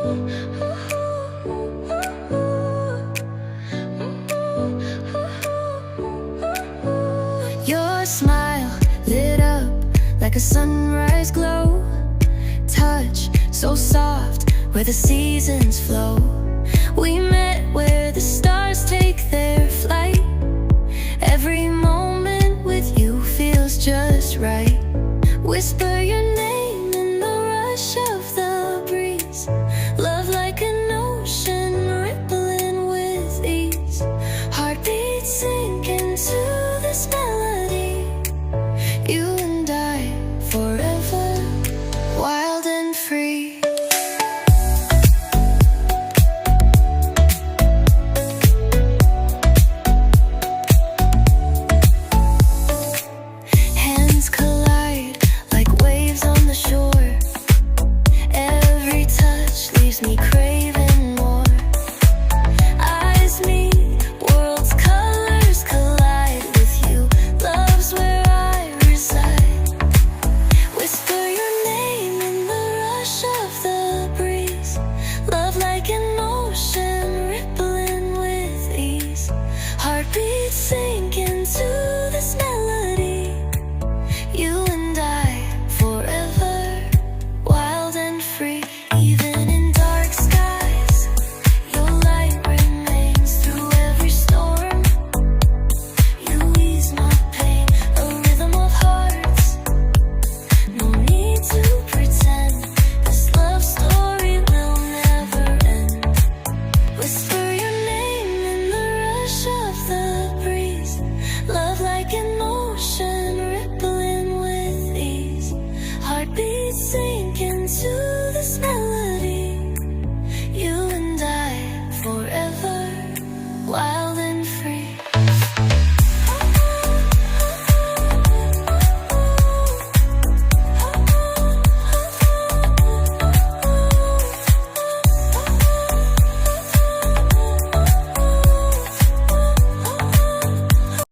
Your smile lit up like a sunrise glow. Touch so soft where the seasons flow. We met where the stars take their flight. Every moment with you feels just right. Whisper your name